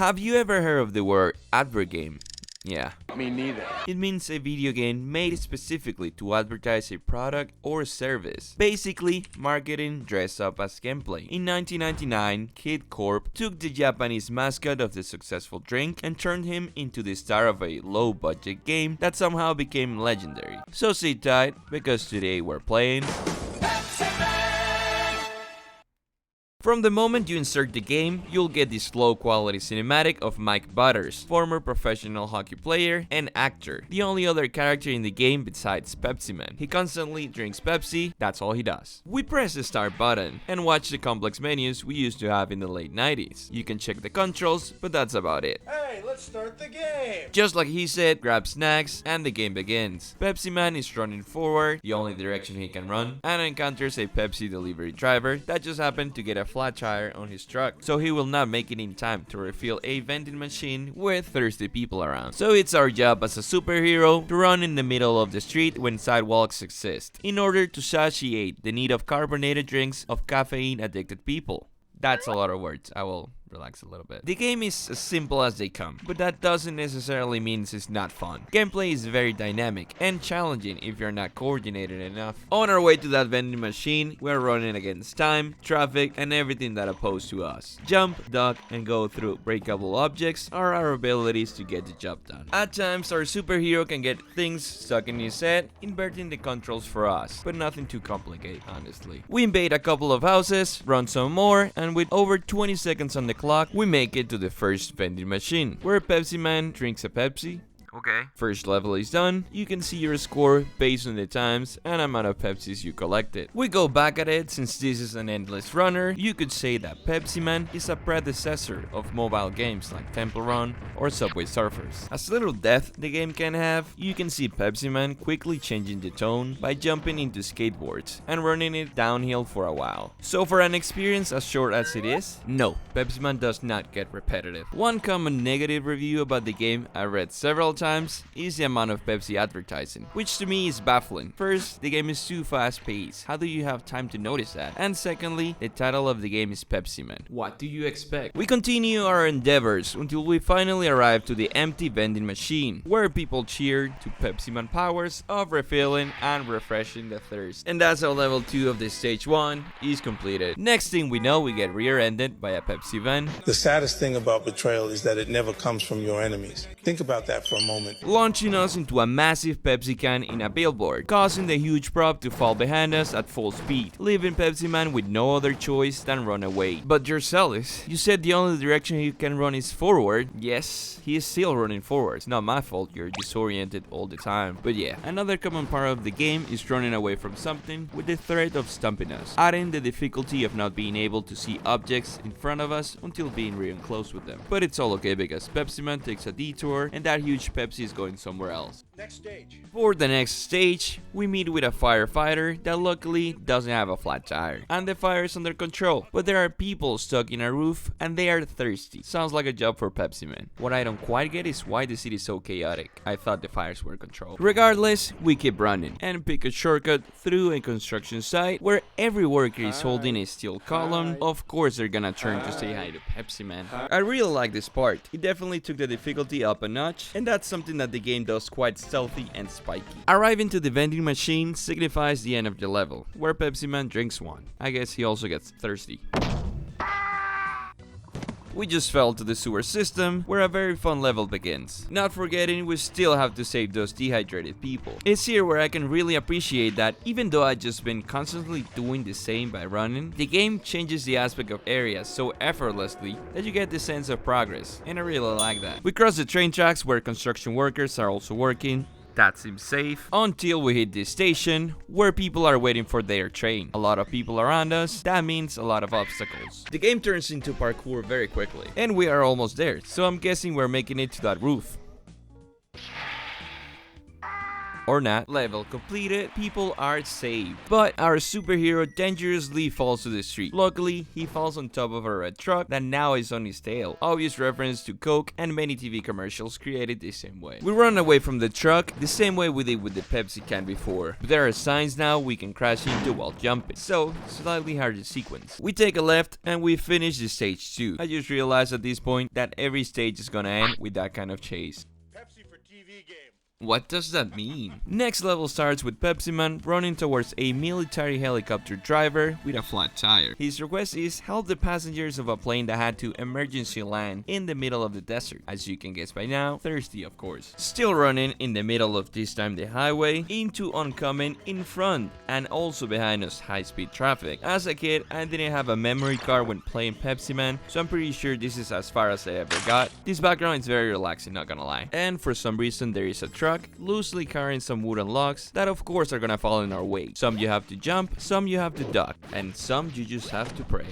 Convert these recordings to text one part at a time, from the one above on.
Have you ever heard of the word advert game? Yeah. Me neither. It means a video game made specifically to advertise a product or service. Basically, marketing dressed up as gameplay. In 1999, Kid Corp took the Japanese mascot of the successful drink and turned him into the star of a low-budget game that somehow became legendary. So sit tight, because today we're playing From the moment you insert the game, you'll get this low-quality cinematic of Mike Butters, former professional hockey player and actor, the only other character in the game besides Pepsiman. He constantly drinks Pepsi, that's all he does. We press the start button and watch the complex menus we used to have in the late 90s. You can check the controls, but that's about it. Hey, let's start the game! Just like he said, grab snacks, and the game begins. Pepsiman is running forward, the only direction he can run, and encounters a Pepsi delivery driver that just happened to get a flat tire on his truck, so he will not make it in time to refill a vending machine with thirsty people around. So it's our job as a superhero to run in the middle of the street when sidewalks exist, in order to satiate the need of carbonated drinks of caffeine-addicted people. That's a lot of words. I will relax a little bit. The game is as simple as they come, but that doesn't necessarily mean it's not fun. Gameplay is very dynamic and challenging if you're not coordinated enough. On our way to that vending machine, we're running against time, traffic, and everything that opposes to us. Jump, duck, and go through breakable objects are our abilities to get the job done. At times, our superhero can get things stuck in his head, inverting the controls for us, but nothing too complicated, honestly. We invade a couple of houses, run some more, and with over 20 seconds on the clock, we make it to the first vending machine, where Pepsiman drinks a Pepsi. Okay. First level is done. You can see your score based on the times and amount of Pepsis you collected. We go back at it. Since this is an endless runner, you could say that Pepsiman is a predecessor of mobile games like Temple Run or Subway Surfers. As little depth the game can have, you can see Pepsiman quickly changing the tone by jumping into skateboards and running it downhill for a while. So for an experience as short as it is, no, Pepsiman does not get repetitive. One common negative review about the game I read several times is the amount of Pepsi advertising, which to me is baffling. First, the game is too fast paced. How do you have time to notice that? And secondly, the title of the game is Pepsiman. What do you expect? We continue our endeavors until we finally arrive to the empty vending machine, where people cheer to Pepsiman powers of refilling and refreshing the thirst. And that's how level 2 of the stage 1 is completed. Next thing we know, we get rear-ended by a Pepsi van. The saddest thing about betrayal is that it never comes from your enemies. Think about that for a moment. Launching us into a massive Pepsi can in a billboard, causing the huge prop to fall behind us at full speed, leaving Pepsiman with no other choice than run away. But you're zealous. You said the only direction he can run is forward. Yes, he is still running forward. It's not my fault you're disoriented all the time. But yeah, another common part of the game is running away from something with the threat of stumping us, adding the difficulty of not being able to see objects in front of us until being real close with them. But it's all okay because Pepsiman takes a detour and that huge Pepsi is going somewhere else. Next stage. For the next stage, we meet with a firefighter that luckily doesn't have a flat tire, and the fire is under control, but there are people stuck in a roof and they are thirsty. Sounds like a job for Pepsiman. What I don't quite get is why the city is so chaotic. I thought the fires were controlled. Regardless, we keep running and pick a shortcut through a construction site where every worker is holding a steel column. Of course they're gonna turn to say hi to Pepsiman. I really like this part. It definitely took the difficulty up a notch, and that's something that the game does quite stealthy and spiky. Arriving to the vending machine signifies the end of the level, where Pepsiman drinks one. I guess he also gets thirsty. We just fell to the sewer system, where a very fun level begins. Not forgetting, we still have to save those dehydrated people. It's here where I can really appreciate that even though I've just been constantly doing the same by running, the game changes the aspect of areas so effortlessly that you get the sense of progress, and I really like that. We cross the train tracks where construction workers are also working. That seems safe until we hit this station where people are waiting for their train. A lot of people around us, that means a lot of obstacles. The game turns into parkour very quickly, and we are almost there, so I'm guessing we're making it to that roof. or not. Level completed, people are saved. But our superhero dangerously falls to the street. Luckily, he falls on top of a red truck that now is on his tail. Obvious reference to Coke and many TV commercials created the same way. We run away from the truck the same way we did with the Pepsi can before. But there are signs now we can crash into while jumping. So, slightly harder sequence. We take a left and we finish the stage 2. I just realized at this point that every stage is gonna end with that kind of chase. Pepsi for TV game. What does that mean? Next level starts with Pepsiman running towards a military helicopter driver with a flat tire. His request is help the passengers of a plane that had to emergency land in the middle of the desert. As you can guess by now, thirsty of course. Still running in the middle of this time the highway into oncoming in front and also behind us high-speed traffic. As a kid, I didn't have a memory card when playing Pepsiman, so I'm pretty sure this is as far as I ever got. This background is very relaxing, not gonna lie. And for some reason there is a truck loosely carrying some wooden logs that of course are gonna fall in our way. Some you have to jump, some you have to duck, and some you just have to pray.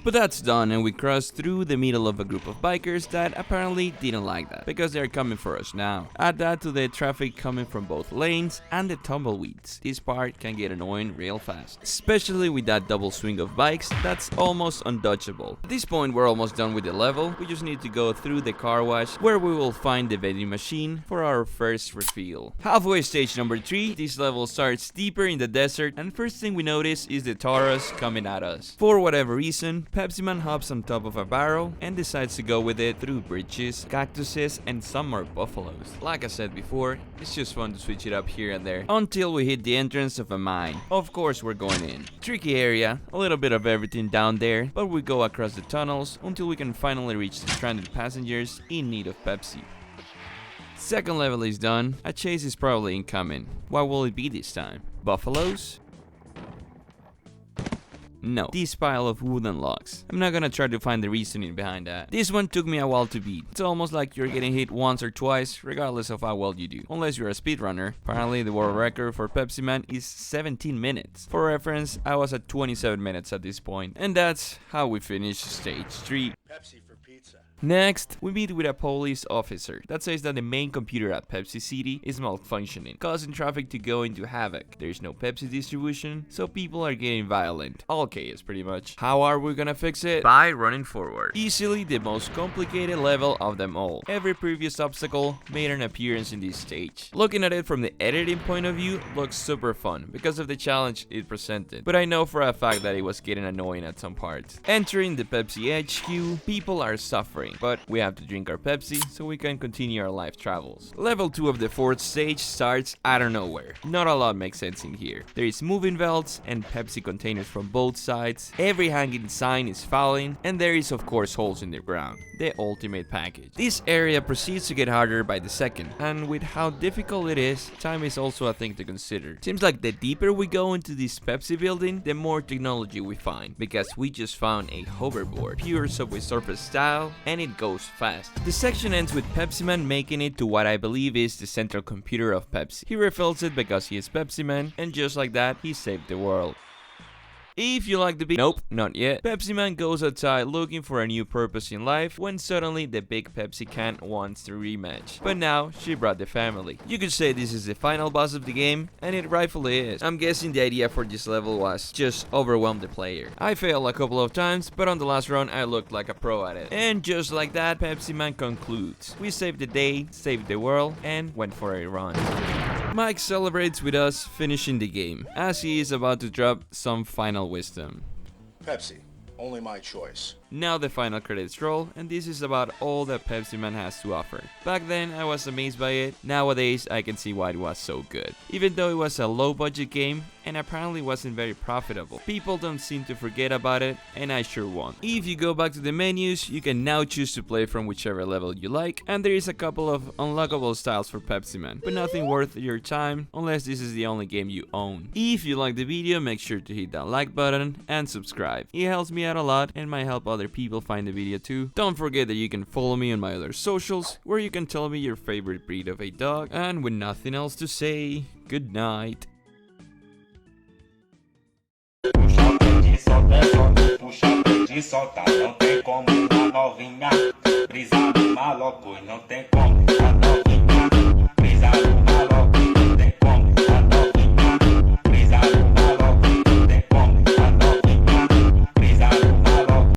But that's done and we cross through the middle of a group of bikers that apparently didn't like that, because they're coming for us now. Add that to the traffic coming from both lanes and the tumbleweeds. This part can get annoying real fast, especially with that double swing of bikes that's almost undodgeable. At this point we're almost done with the level, we just need to go through the car wash where we will find the vending machine for our first refill. Halfway stage number 3, this level starts deeper in the desert and first thing we notice is the Taurus coming at us. For whatever reason, Pepsiman hops on top of a barrel and decides to go with it through bridges, cactuses, and some more buffaloes. Like I said before, it's just fun to switch it up here and there until we hit the entrance of a mine. Of course we're going in. Tricky area, a little bit of everything down there, but we go across the tunnels until we can finally reach the stranded passengers in need of Pepsi. Second level is done, a chase is probably incoming. What will it be this time? Buffaloes? No, this pile of wooden logs. I'm not gonna try to find the reasoning behind that. This one took me a while to beat. It's almost like you're getting hit once or twice, regardless of how well you do. Unless you're a speedrunner. Apparently the world record for Pepsiman is 17 minutes. For reference, I was at 27 minutes at this point. And that's how we finish stage 3. Pepsi for pizza. Next, we meet with a police officer that says that the main computer at Pepsi City is malfunctioning, causing traffic to go into havoc. There's no Pepsi distribution, so people are getting violent. All chaos pretty much. How are we gonna fix it? By running forward. Easily the most complicated level of them all. Every previous obstacle made an appearance in this stage. Looking at it from the editing point of view looks super fun because of the challenge it presented, but I know for a fact that it was getting annoying at some parts. Entering the Pepsi HQ, people are suffering, but we have to drink our Pepsi so we can continue our life travels. Level 2 of the 4th stage starts out of nowhere. Not a lot makes sense in here. There is moving belts and Pepsi containers from both sides, every hanging sign is falling, and there is of course holes in the ground. The ultimate package. This area proceeds to get harder by the second, and with how difficult it is, time is also a thing to consider. Seems like the deeper we go into this Pepsi building, the more technology we find, because we just found a hoverboard, pure Subway Surface style, and it goes fast. The section ends with Pepsiman making it to what I believe is the central computer of Pepsi. He refills it because he is Pepsiman, and just like that, he saved the world. If you like the video, nope, not yet. Pepsiman goes outside looking for a new purpose in life when suddenly the big Pepsi can wants to rematch. But now she brought the family. You could say this is the final boss of the game, and it rightfully is. I'm guessing the idea for this level was just overwhelm the player. I failed a couple of times, but on the last run I looked like a pro at it. And just like that, Pepsiman concludes. We saved the day, saved the world, and went for a run. Mike celebrates with us finishing the game, as he is about to drop some final wisdom. Pepsi, only my choice. Now the final credits roll, and this is about all that Pepsiman has to offer. Back then I was amazed by it, nowadays I can see why it was so good. Even though it was a low budget game, and apparently wasn't very profitable. People don't seem to forget about it, and I sure won't. If you go back to the menus, you can now choose to play from whichever level you like, and there is a couple of unlockable styles for Pepsiman, but nothing worth your time unless this is the only game you own. If you like the video, make sure to hit that like button and subscribe. It helps me out a lot and might help other people find the video too. Don't forget that you can follow me on my other socials, where you can tell me your favorite breed of a dog, and with nothing else to say, good night. Puxa, de soltar, não tem como a novinha brisar no maloco, não tem como a novinha brisar no